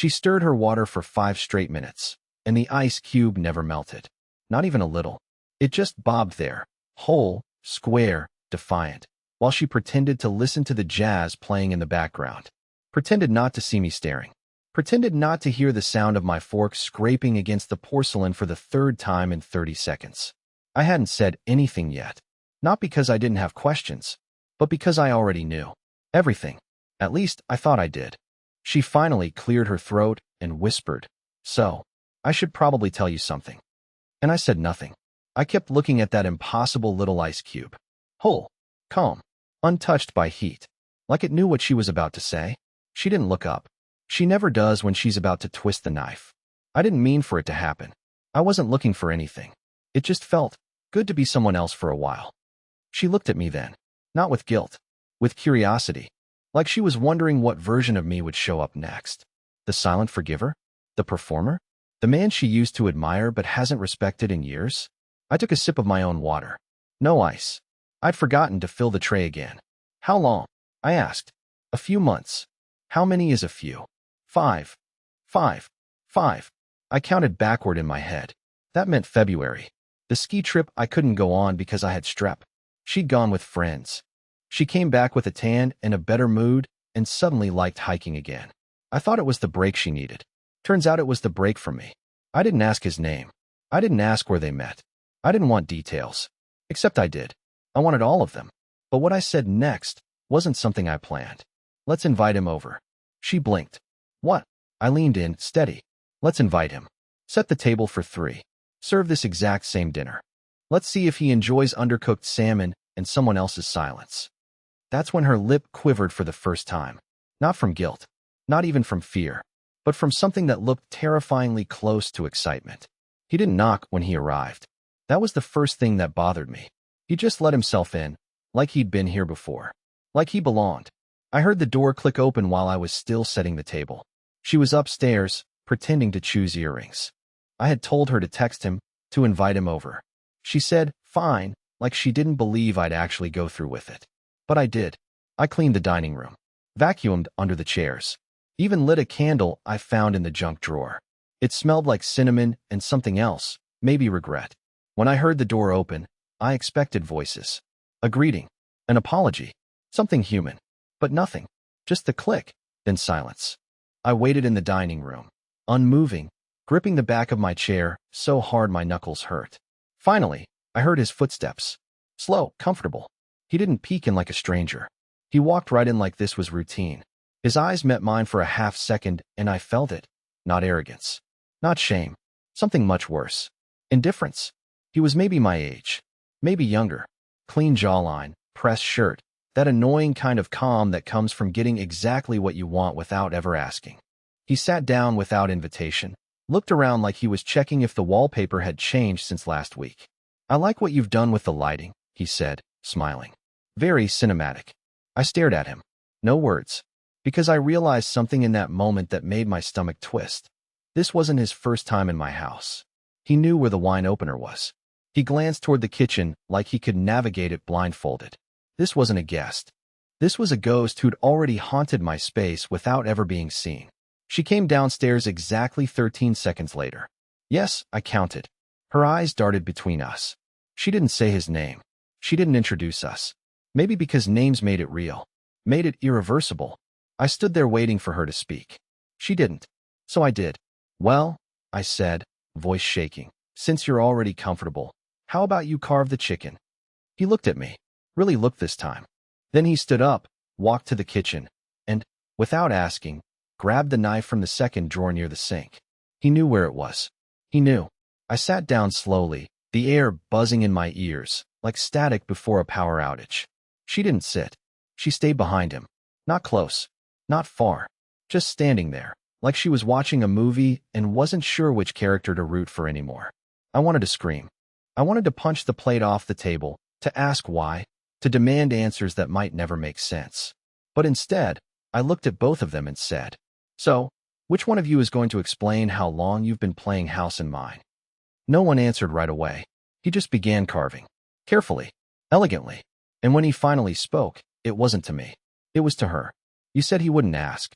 She stirred her water for 5 straight minutes, and the ice cube never melted. Not even a little. It just bobbed there, whole, square, defiant, while she pretended to listen to the jazz playing in the background. Pretended not to see me staring. Pretended not to hear the sound of my fork scraping against the porcelain for the 3rd time in 30 seconds. I hadn't said anything yet. Not because I didn't have questions, but because I already knew. Everything. At least, I thought I did. She finally cleared her throat and whispered, "So, I should probably tell you something." And I said nothing. I kept looking at that impossible little ice cube. Whole, calm, untouched by heat. Like it knew what she was about to say. She didn't look up. She never does when she's about to twist the knife. I didn't mean for it to happen. I wasn't looking for anything. It just felt good to be someone else for a while. She looked at me then, not with guilt, with curiosity, like she was wondering what version of me would show up next. The silent forgiver? The performer? The man she used to admire but hasn't respected in years? I took a sip of my own water. No ice. I'd forgotten to fill the tray again. How long? I asked. A few months. How many is a few? 5. 5. 5. I counted backward in my head. That meant February. The ski trip I couldn't go on because I had strep. She'd gone with friends. She came back with a tan and a better mood and suddenly liked hiking again. I thought it was the break she needed. Turns out it was the break for me. I didn't ask his name. I didn't ask where they met. I didn't want details. Except I did. I wanted all of them. But what I said next wasn't something I planned. Let's invite him over. She blinked. What? I leaned in, steady. Let's invite him. Set the table for 3. Serve this exact same dinner. Let's see if he enjoys undercooked salmon and someone else's silence. That's when her lip quivered for the first time. Not from guilt. Not even from fear. But from something that looked terrifyingly close to excitement. He didn't knock when he arrived. That was the first thing that bothered me. He just let himself in, like he'd been here before. Like he belonged. I heard the door click open while I was still setting the table. She was upstairs, pretending to choose earrings. I had told her to text him, to invite him over. She said, fine, like she didn't believe I'd actually go through with it. But I did. I cleaned the dining room, vacuumed under the chairs, even lit a candle I found in the junk drawer. It smelled like cinnamon and something else, maybe regret. When I heard the door open, I expected voices. A greeting, an apology, something human, but nothing. Just the click, then silence. I waited in the dining room, unmoving, gripping the back of my chair so hard my knuckles hurt. Finally, I heard his footsteps. Slow, comfortable. He didn't peek in like a stranger. He walked right in like this was routine. His eyes met mine for a half second, and I felt it. Not arrogance. Not shame. Something much worse. Indifference. He was maybe my age. Maybe younger. Clean jawline, pressed shirt. That annoying kind of calm that comes from getting exactly what you want without ever asking. He sat down without invitation, looked around like he was checking if the wallpaper had changed since last week. I like what you've done with the lighting, he said, smiling. Very cinematic. I stared at him. No words. Because I realized something in that moment that made my stomach twist. This wasn't his first time in my house. He knew where the wine opener was. He glanced toward the kitchen like he could navigate it blindfolded. This wasn't a guest. This was a ghost who'd already haunted my space without ever being seen. She came downstairs exactly 13 seconds later. Yes, I counted. Her eyes darted between us. She didn't say his name. She didn't introduce us. Maybe because names made it real. Made it irreversible. I stood there waiting for her to speak. She didn't. So I did. Well, I said, voice shaking, since you're already comfortable, how about you carve the chicken? He looked at me. Really looked this time. Then he stood up, walked to the kitchen, and, without asking, grabbed the knife from the second drawer near the sink. He knew where it was. He knew. I sat down slowly, the air buzzing in my ears, like static before a power outage. She didn't sit. She stayed behind him. Not close. Not far. Just standing there, like she was watching a movie and wasn't sure which character to root for anymore. I wanted to scream. I wanted to punch the plate off the table, to ask why, to demand answers that might never make sense. But instead, I looked at both of them and said, so, which one of you is going to explain how long you've been playing house and mine? No one answered right away. He just began carving. Carefully. Elegantly. And when he finally spoke, it wasn't to me. It was to her. You said he wouldn't ask.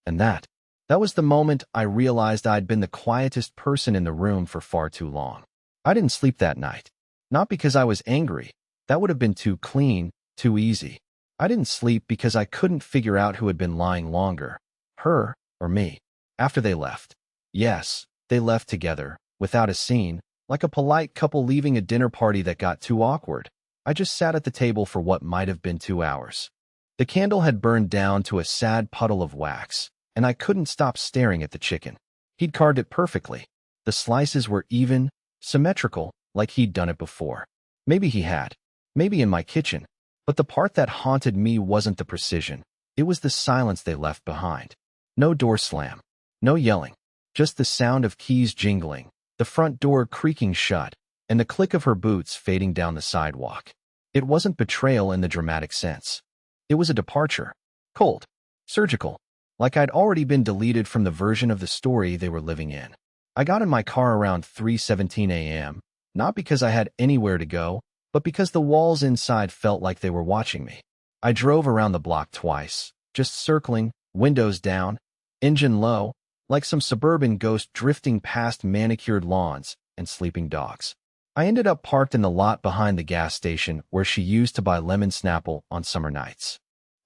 And that That was the moment I realized I'd been the quietest person in the room for far too long. I didn't sleep that night. Not because I was angry. That would have been too clean, too easy. I didn't sleep because I couldn't figure out who had been lying longer, her or me, after they left. Yes, they left together, without a scene, like a polite couple leaving a dinner party that got too awkward. I just sat at the table for what might have been 2 hours. The candle had burned down to a sad puddle of wax, and I couldn't stop staring at the chicken. He'd carved it perfectly. The slices were even, symmetrical, like he'd done it before. Maybe he had. Maybe in my kitchen. But the part that haunted me wasn't the precision. It was the silence they left behind. No door slam. No yelling. Just the sound of keys jingling, the front door creaking shut, and the click of her boots fading down the sidewalk. It wasn't betrayal in the dramatic sense. It was a departure. Cold. Surgical. Like I'd already been deleted from the version of the story they were living in. I got in my car around 3:17 a.m., not because I had anywhere to go, but because the walls inside felt like they were watching me. I drove around the block twice, just circling, windows down, engine low, like some suburban ghost drifting past manicured lawns and sleeping dogs. I ended up parked in the lot behind the gas station where she used to buy lemon Snapple on summer nights.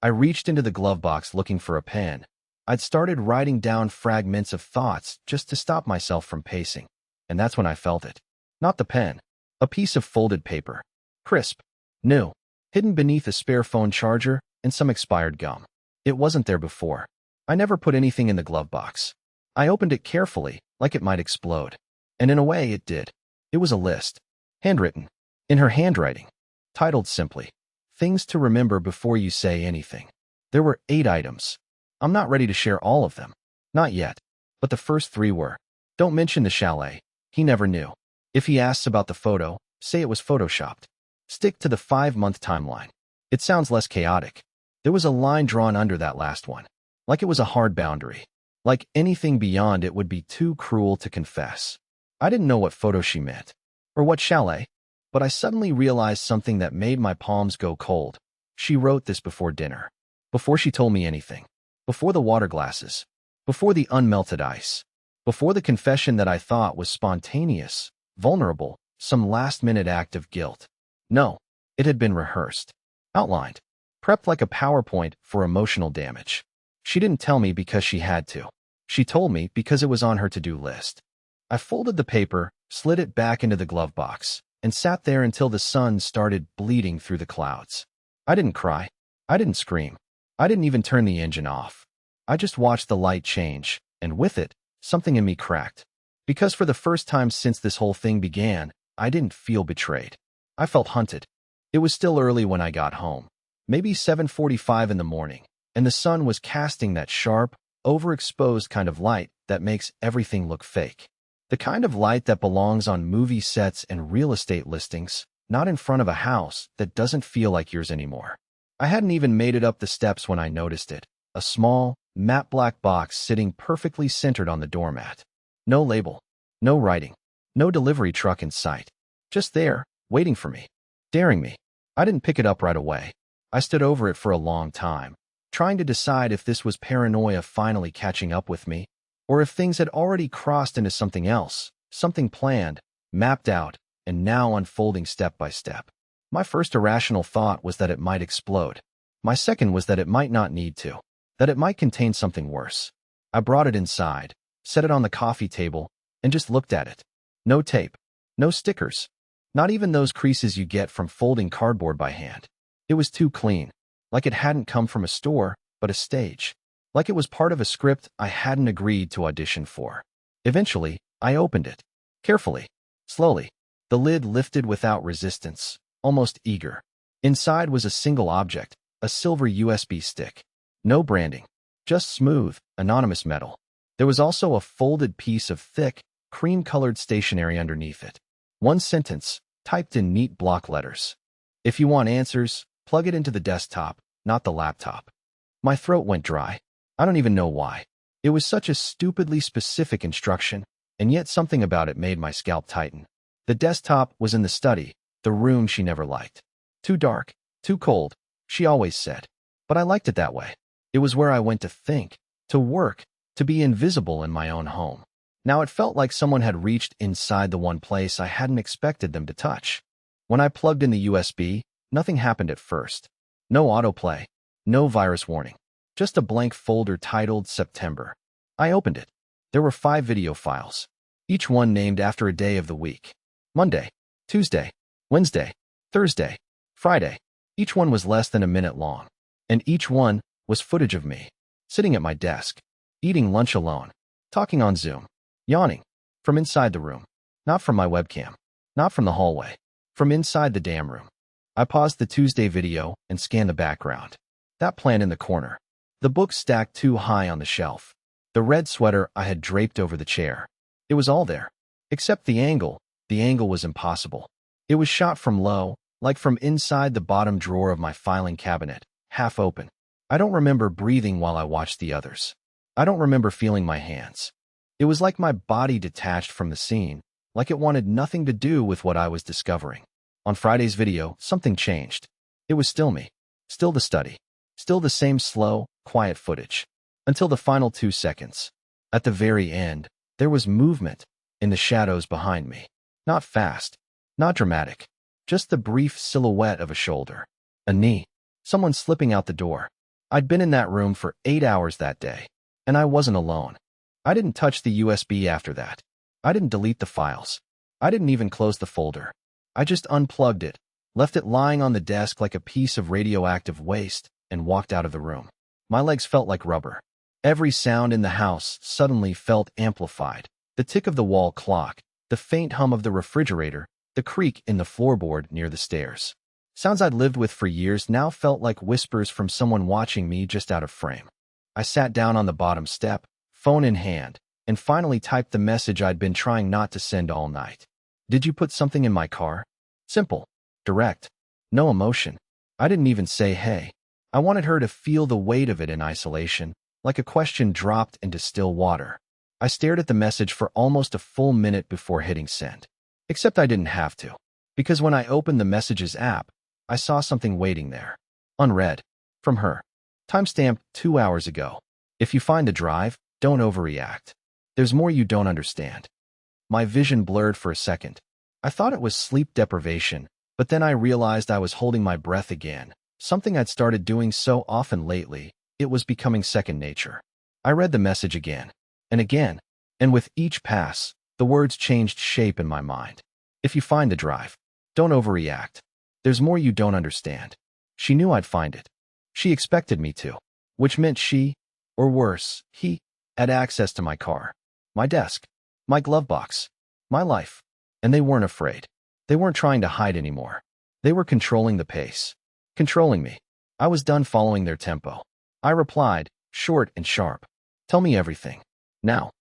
I reached into the glove box looking for a pen. I'd started writing down fragments of thoughts just to stop myself from pacing. And that's when I felt it. Not the pen. A piece of folded paper. Crisp. New. Hidden beneath a spare phone charger and some expired gum. It wasn't there before. I never put anything in the glove box. I opened it carefully, like it might explode. And in a way, it did. It was a list. Handwritten. In her handwriting. Titled simply, Things to Remember Before You Say Anything. There were 8 items. I'm not ready to share all of them. Not yet. But the first 3 were. Don't mention the chalet. He never knew. If he asks about the photo, say it was photoshopped. Stick to the 5-month timeline. It sounds less chaotic. There was a line drawn under that last one. Like it was a hard boundary. Like anything beyond it would be too cruel to confess. I didn't know what photo she meant. Or what chalet. But I suddenly realized something that made my palms go cold. She wrote this before dinner. Before she told me anything. Before the water glasses. Before the unmelted ice. Before the confession that I thought was spontaneous, vulnerable, some last-minute act of guilt. No, it had been rehearsed. Outlined. Prepped like a PowerPoint for emotional damage. She didn't tell me because she had to. She told me because it was on her to-do list. I folded the paper, slid it back into the glove box, and sat there until the sun started bleeding through the clouds. I didn't cry. I didn't scream. I didn't even turn the engine off. I just watched the light change, and with it, something in me cracked. Because for the first time since this whole thing began, I didn't feel betrayed. I felt hunted. It was still early when I got home. Maybe 7:45 in the morning, and the sun was casting that sharp, overexposed kind of light that makes everything look fake. The kind of light that belongs on movie sets and real estate listings, not in front of a house that doesn't feel like yours anymore. I hadn't even made it up the steps when I noticed it. A small, matte black box sitting perfectly centered on the doormat. No label. No writing. No delivery truck in sight. Just there, waiting for me. Daring me. I didn't pick it up right away. I stood over it for a long time, trying to decide if this was paranoia finally catching up with me, or if things had already crossed into something else, something planned, mapped out, and now unfolding step by step. My first irrational thought was that it might explode. My second was that it might not need to, that it might contain something worse. I brought it inside, set it on the coffee table, and just looked at it. No tape, no stickers, not even those creases you get from folding cardboard by hand. It was too clean, like it hadn't come from a store, but a stage. Like it was part of a script I hadn't agreed to audition for. Eventually, I opened it. Carefully. Slowly. The lid lifted without resistance, almost eager. Inside was a single object, a silver USB stick. No branding. Just smooth, anonymous metal. There was also a folded piece of thick, cream-colored stationery underneath it. One sentence, typed in neat block letters. If you want answers, plug it into the desktop, not the laptop. My throat went dry. I don't even know why. It was such a stupidly specific instruction, and yet something about it made my scalp tighten. The desktop was in the study, the room she never liked. Too dark, too cold, she always said. But I liked it that way. It was where I went to think, to work, to be invisible in my own home. Now it felt like someone had reached inside the one place I hadn't expected them to touch. When I plugged in the USB, nothing happened at first. No autoplay, no virus warning, just a blank folder titled September. I opened it. There were 5 video files, each one named after a day of the week. Monday, Tuesday, Wednesday, Thursday, Friday. Each one was less than a minute long, and each one was footage of me, sitting at my desk, eating lunch alone, talking on Zoom, yawning, from inside the room, not from my webcam, not from the hallway, from inside the damn room. I paused the Tuesday video and scanned the background. That plant in the corner, the book stacked too high on the shelf, the red sweater I had draped over the chair. It was all there, except the angle. The angle was impossible. It was shot from low, like from inside the bottom drawer of my filing cabinet, half open. I don't remember breathing while I watched the others. I don't remember feeling my hands. It was like my body detached from the scene, like it wanted nothing to do with what I was discovering. On Friday's video, something changed. It was still me, still the study, still the same slow, quiet footage, until the final 2 seconds. At the very end, there was movement in the shadows behind me. Not fast, not dramatic, just the brief silhouette of a shoulder, a knee, someone slipping out the door. I'd been in that room for 8 hours that day, and I wasn't alone. I didn't touch the USB after that. I didn't delete the files. I didn't even close the folder. I just unplugged it, left it lying on the desk like a piece of radioactive waste, and walked out of the room. My legs felt like rubber. Every sound in the house suddenly felt amplified. The tick of the wall clock, the faint hum of the refrigerator, the creak in the floorboard near the stairs. Sounds I'd lived with for years now felt like whispers from someone watching me just out of frame. I sat down on the bottom step, phone in hand, and finally typed the message I'd been trying not to send all night. Did you put something in my car? Simple, direct, no emotion. I didn't even say hey. I wanted her to feel the weight of it in isolation, like a question dropped into still water. I stared at the message for almost a full minute before hitting send. Except I didn't have to, because when I opened the Messages app, I saw something waiting there. Unread. From her. Timestamped 2 hours ago. If you find the drive, don't overreact. There's more you don't understand. My vision blurred for a second. I thought it was sleep deprivation, but then I realized I was holding my breath again, something I'd started doing so often lately, it was becoming second nature. I read the message again, and with each pass, the words changed shape in my mind. If you find the drive, don't overreact. There's more you don't understand. She knew I'd find it. She expected me to, which meant she, or worse, he, had access to my car, my desk, my glove box, my life. And they weren't afraid. They weren't trying to hide anymore. They were controlling the pace. Controlling me. I was done following their tempo. I replied, short and sharp. Tell me everything. Now.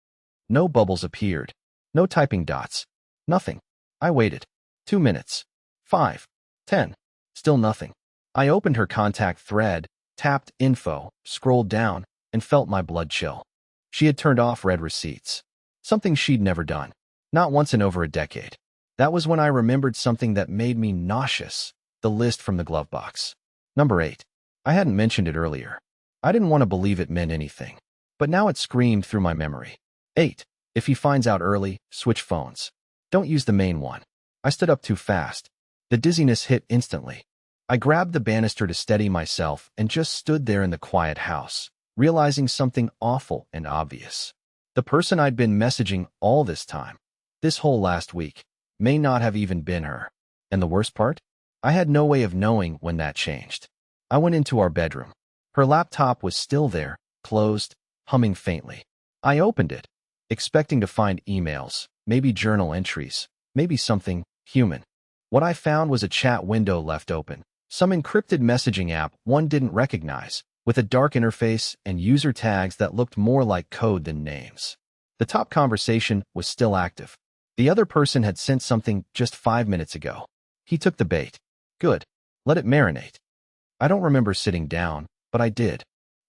No bubbles appeared. No typing dots. Nothing. I waited. 2 minutes. 5. 10. Still nothing. I opened her contact thread, tapped info, scrolled down, and felt my blood chill. She had turned off read receipts. Something she'd never done. Not once in over a decade. That was when I remembered something that made me nauseous. The list from the glove box. Number 8. I hadn't mentioned it earlier. I didn't want to believe it meant anything. But now it screamed through my memory. 8. If he finds out early, switch phones. Don't use the main one. I stood up too fast. The dizziness hit instantly. I grabbed the banister to steady myself and just stood there in the quiet house, realizing something awful and obvious. The person I'd been messaging all this time, this whole last week, may not have even been her. And the worst part? I had no way of knowing when that changed. I went into our bedroom. Her laptop was still there, closed, humming faintly. I opened it, expecting to find emails, maybe journal entries, maybe something human. What I found was a chat window left open, some encrypted messaging app one didn't recognize, with a dark interface and user tags that looked more like code than names. The top conversation was still active. The other person had sent something just 5 minutes ago. He took the bait. Good. Let it marinate. I don't remember sitting down, but I did.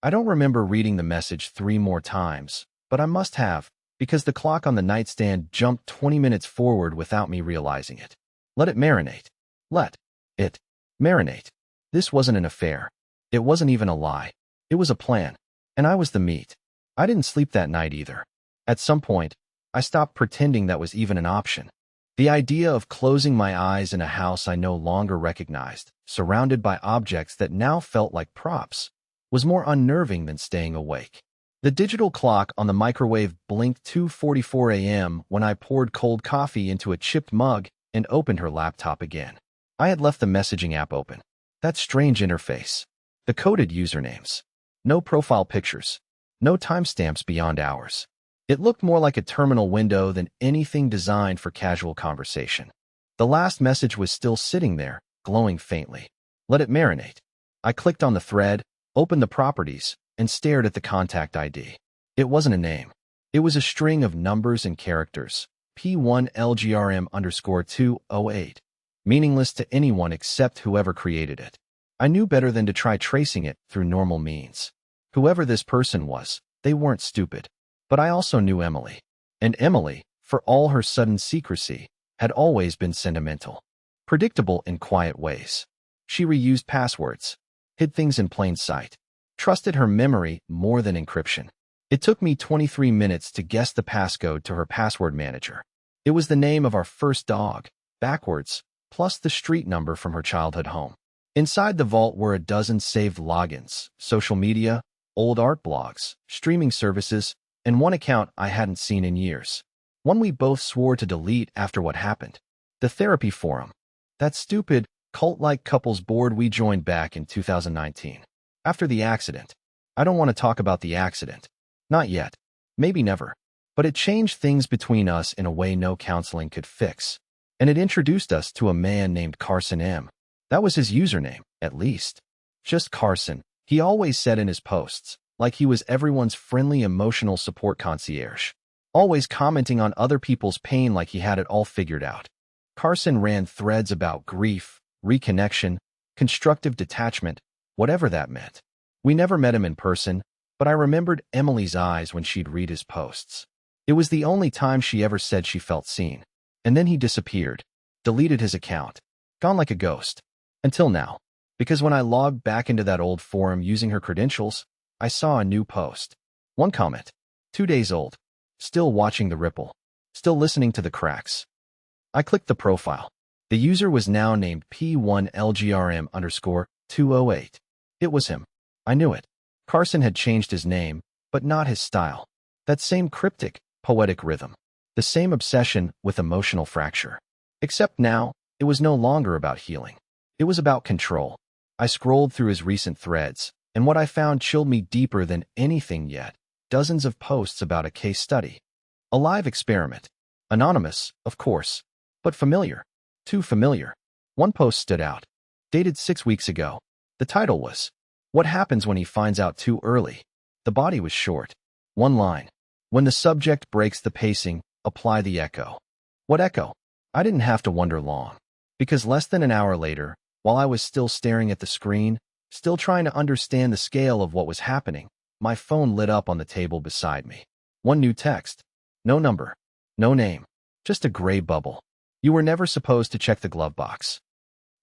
I don't remember reading the message 3 more times, but I must have, because the clock on the nightstand jumped 20 minutes forward without me realizing it. Let it marinate. Let it marinate. This wasn't an affair. It wasn't even a lie. It was a plan. And I was the meat. I didn't sleep that night either. At some point, I stopped pretending that was even an option. The idea of closing my eyes in a house I no longer recognized, surrounded by objects that now felt like props, was more unnerving than staying awake. The digital clock on the microwave blinked 2:44 a.m. when I poured cold coffee into a chipped mug and opened her laptop again. I had left the messaging app open. That strange interface. The coded usernames. No profile pictures. No timestamps beyond hours. It looked more like a terminal window than anything designed for casual conversation. The last message was still sitting there, glowing faintly. Let it marinate. I clicked on the thread, opened the properties, and stared at the contact ID. It wasn't a name. It was a string of numbers and characters. P1LGRM_208. Meaningless to anyone except whoever created it. I knew better than to try tracing it through normal means. Whoever this person was, they weren't stupid. But I also knew Emily. And Emily, for all her sudden secrecy, had always been sentimental. Predictable in quiet ways. She reused passwords, hid things in plain sight, trusted her memory more than encryption. It took me 23 minutes to guess the passcode to her password manager. It was the name of our first dog, backwards, plus the street number from her childhood home. Inside the vault were a dozen saved logins, social media, old art blogs, streaming services, and one account I hadn't seen in years. One we both swore to delete after what happened. The therapy forum. That stupid, cult-like couples board we joined back in 2019. After the accident. I don't want to talk about the accident. Not yet. Maybe never. But it changed things between us in a way no counseling could fix. And it introduced us to a man named Carson M. That was his username, at least. Just Carson, he always said in his posts, like he was everyone's friendly emotional support concierge. Always commenting on other people's pain like he had it all figured out. Carson ran threads about grief, reconnection, constructive detachment, whatever that meant. We never met him in person, but I remembered Emily's eyes when she'd read his posts. It was the only time she ever said she felt seen. And then he disappeared, deleted his account, gone like a ghost. Until now. Because when I logged back into that old forum using her credentials, I saw a new post. One comment. 2 days old. Still watching the ripple. Still listening to the cracks. I clicked the profile. The user was now named P1LGRM_208. It was him. I knew it. Carson had changed his name, but not his style. That same cryptic, poetic rhythm. The same obsession with emotional fracture. Except now, it was no longer about healing. It was about control. I scrolled through his recent threads, and what I found chilled me deeper than anything yet. Dozens of posts about a case study. A live experiment. Anonymous, of course, but familiar. Too familiar. One post stood out. Dated 6 weeks ago. The title was, What Happens When He Finds Out Too Early? The body was short. One line. When the subject breaks the pacing, apply the echo. What echo? I didn't have to wonder long. Because less than an hour later, while I was still staring at the screen, still trying to understand the scale of what was happening, my phone lit up on the table beside me. One new text. No number. No name. Just a gray bubble. You were never supposed to check the glove box.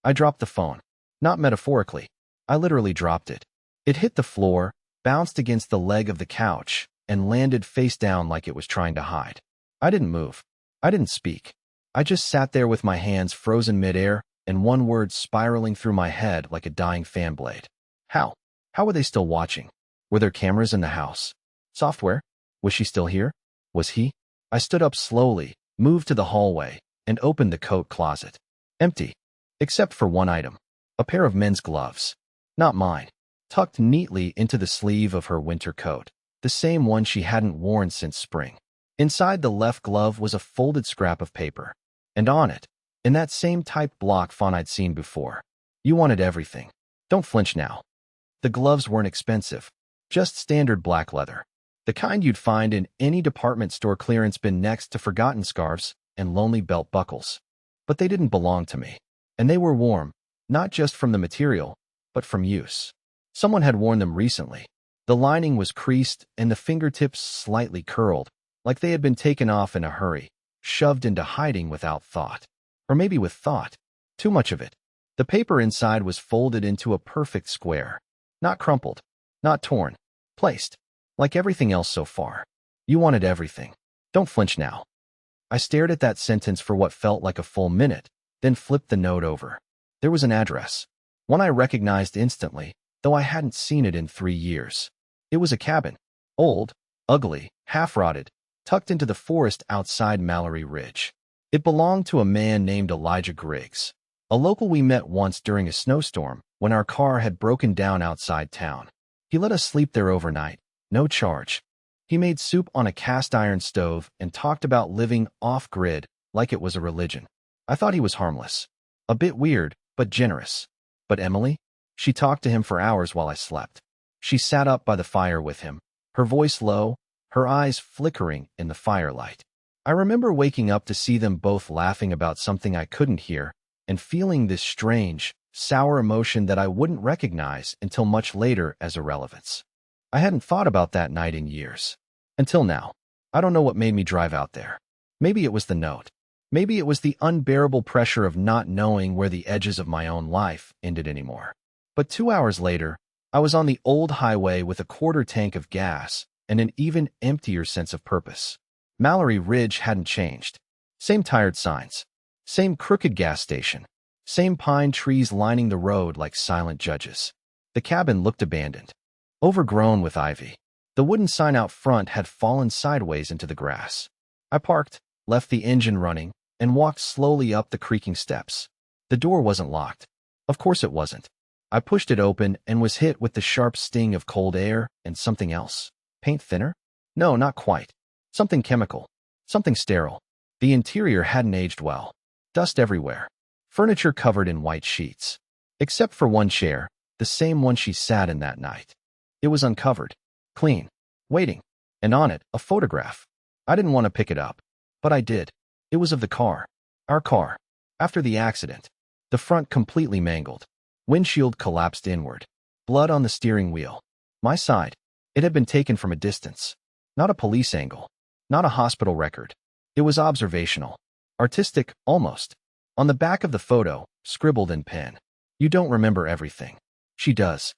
I dropped the phone. Not metaphorically. I literally dropped it. It hit the floor, bounced against the leg of the couch, and landed face down like it was trying to hide. I didn't move. I didn't speak. I just sat there with my hands frozen midair and one word spiraling through my head like a dying fan blade. How? How were they still watching? Were there cameras in the house? Software? Was she still here? Was he? I stood up slowly, moved to the hallway, and opened the coat closet. Empty. Except for one item. A pair of men's gloves. Not mine. Tucked neatly into the sleeve of her winter coat. The same one she hadn't worn since spring. Inside the left glove was a folded scrap of paper. And on it, in that same typed block font I'd seen before. You wanted everything. Don't flinch now. The gloves weren't expensive. Just standard black leather. The kind you'd find in any department store clearance bin next to forgotten scarves and lonely belt buckles. But they didn't belong to me. And they were warm, not just from the material, but from use. Someone had worn them recently. The lining was creased and the fingertips slightly curled, like they had been taken off in a hurry, shoved into hiding without thought. Or maybe with thought. Too much of it. The paper inside was folded into a perfect square. Not crumpled. Not torn. Placed. Like everything else so far. You wanted everything. Don't flinch now. I stared at that sentence for what felt like a full minute, then flipped the note over. There was an address. One I recognized instantly, though I hadn't seen it in 3 years. It was a cabin. Old, ugly, half-rotted, tucked into the forest outside Mallory Ridge. It belonged to a man named Elijah Griggs, a local we met once during a snowstorm when our car had broken down outside town. He let us sleep there overnight, no charge. He made soup on a cast-iron stove and talked about living off-grid like it was a religion. I thought he was harmless. A bit weird, but generous. But Emily? She talked to him for hours while I slept. She sat up by the fire with him, her voice low, her eyes flickering in the firelight. I remember waking up to see them both laughing about something I couldn't hear and feeling this strange, sour emotion that I wouldn't recognize until much later as irrelevance. I hadn't thought about that night in years. Until now. I don't know what made me drive out there. Maybe it was the note. Maybe it was the unbearable pressure of not knowing where the edges of my own life ended anymore. But 2 hours later, I was on the old highway with a quarter tank of gas and an even emptier sense of purpose. Mallory Ridge hadn't changed. Same tired signs. Same crooked gas station. Same pine trees lining the road like silent judges. The cabin looked abandoned. Overgrown with ivy. The wooden sign out front had fallen sideways into the grass. I parked, left the engine running, and walked slowly up the creaking steps. The door wasn't locked. Of course it wasn't. I pushed it open and was hit with the sharp sting of cold air and something else. Paint thinner? No, not quite. Something chemical. Something sterile. The interior hadn't aged well. Dust everywhere. Furniture covered in white sheets. Except for one chair, the same one she sat in that night. It was uncovered. Clean. Waiting. And on it, a photograph. I didn't want to pick it up. But I did. It was of the car. Our car. After the accident. The front completely mangled. Windshield collapsed inward. Blood on the steering wheel. My side. It had been taken from a distance. Not a police angle. Not a hospital record. It was observational. Artistic, almost. On the back of the photo, scribbled in pen. You don't remember everything. She does.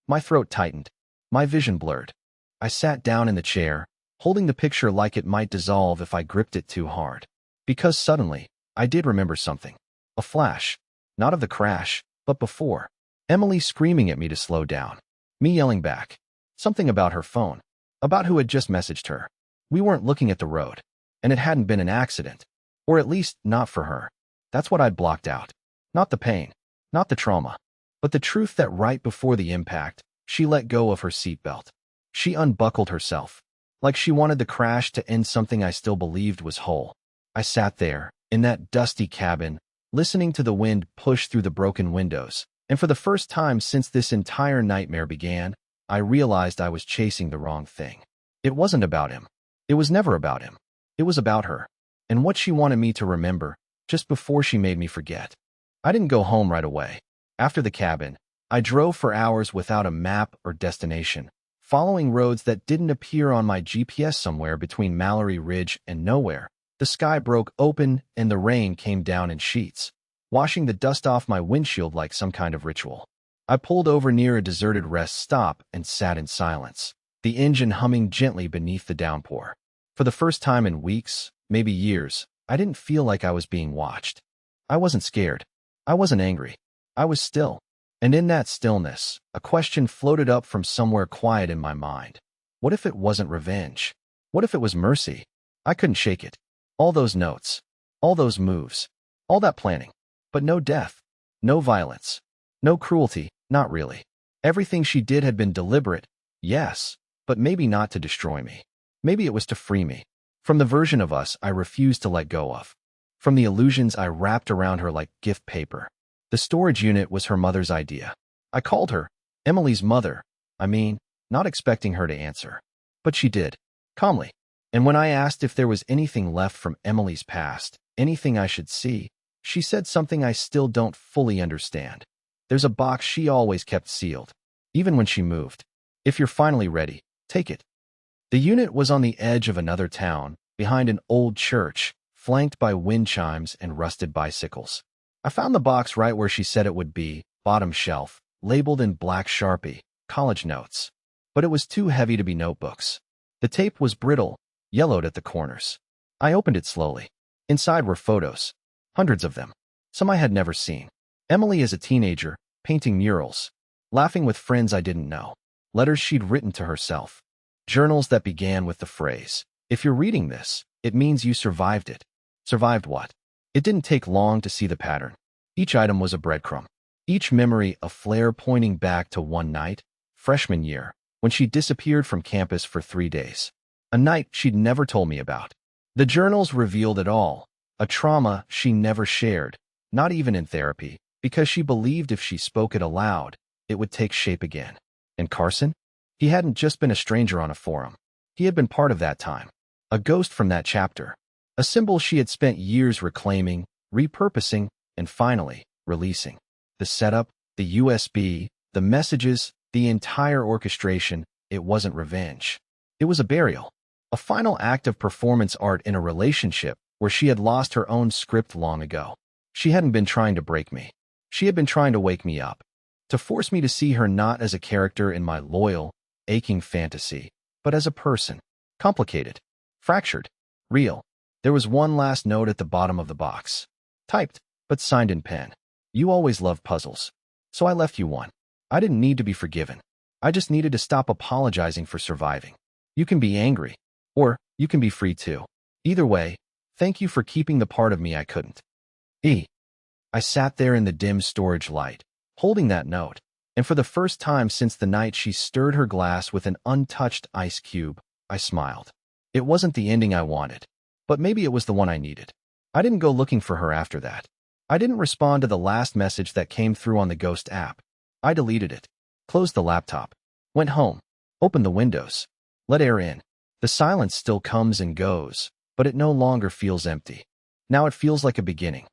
My throat tightened. My vision blurred. I sat down in the chair, holding the picture like it might dissolve if I gripped it too hard. Because suddenly, I did remember something. A flash. Not of the crash, but before. Emily screaming at me to slow down. Me yelling back. Something about her phone. About who had just messaged her. We weren't looking at the road. And it hadn't been an accident. Or at least, not for her. That's what I'd blocked out. Not the pain. Not the trauma. But the truth that right before the impact, she let go of her seatbelt. She unbuckled herself. Like she wanted the crash to end something I still believed was whole. I sat there, in that dusty cabin, listening to the wind push through the broken windows, and for the first time since this entire nightmare began, I realized I was chasing the wrong thing. It wasn't about him. It was never about him. It was about her, and what she wanted me to remember, just before she made me forget. I didn't go home right away. After the cabin, I drove for hours without a map or destination, following roads that didn't appear on my GPS somewhere between Mallory Ridge and nowhere. The sky broke open and the rain came down in sheets, washing the dust off my windshield like some kind of ritual. I pulled over near a deserted rest stop and sat in silence, the engine humming gently beneath the downpour. For the first time in weeks, maybe years, I didn't feel like I was being watched. I wasn't scared. I wasn't angry. I was still. And in that stillness, a question floated up from somewhere quiet in my mind. What if it wasn't revenge? What if it was mercy? I couldn't shake it. All those notes. All those moves. All that planning. But no death. No violence. No cruelty, not really. Everything she did had been deliberate, yes, but maybe not to destroy me. Maybe it was to free me. From the version of us I refused to let go of. From the illusions I wrapped around her like gift paper. The storage unit was her mother's idea. I called her, Emily's mother, not expecting her to answer. But she did, calmly. And when I asked if there was anything left from Emily's past, anything I should see, she said something I still don't fully understand. There's a box she always kept sealed, even when she moved. If you're finally ready, take it. The unit was on the edge of another town, behind an old church, flanked by wind chimes and rusted bicycles. I found the box right where she said it would be, bottom shelf, labeled in black Sharpie, college notes. but it was too heavy to be notebooks. The tape was brittle, yellowed at the corners. I opened it slowly. Inside were photos, hundreds of them, some I had never seen. Emily as a teenager, painting murals, laughing with friends I didn't know, letters she'd written to herself, journals that began with the phrase, "If you're reading this, it means you survived it." Survived what? It didn't take long to see the pattern. Each item was a breadcrumb. Each memory a flare pointing back to one night, freshman year, when she disappeared from campus for 3 days. A night she'd never told me about. The journals revealed it all, a trauma she never shared, not even in therapy, because she believed if she spoke it aloud, it would take shape again. And Carson? He hadn't just been a stranger on a forum. He had been part of that time. A ghost from that chapter. A symbol she had spent years reclaiming, repurposing, and finally, releasing. The setup, the USB, the messages, the entire orchestration, it wasn't revenge. It was a burial. A final act of performance art in a relationship where she had lost her own script long ago. She hadn't been trying to break me. She had been trying to wake me up. To force me to see her not as a character in my loyal, aching fantasy, but as a person. Complicated. Fractured. Real. There was one last note at the bottom of the box. Typed, but signed in pen. "You always loved puzzles. So I left you one. I didn't need to be forgiven. I just needed to stop apologizing for surviving. You can be angry. Or you can be free too. Either way, thank you for keeping the part of me I couldn't." I sat there in the dim storage light, holding that note, and for the first time since the night she stirred her glass with an untouched ice cube, I smiled. It wasn't the ending I wanted, but maybe it was the one I needed. I didn't go looking for her after that. I didn't respond to the last message that came through on the Ghost app. I deleted it, closed the laptop, went home, opened the windows, let air in. The silence still comes and goes, but it no longer feels empty. Now it feels like a beginning.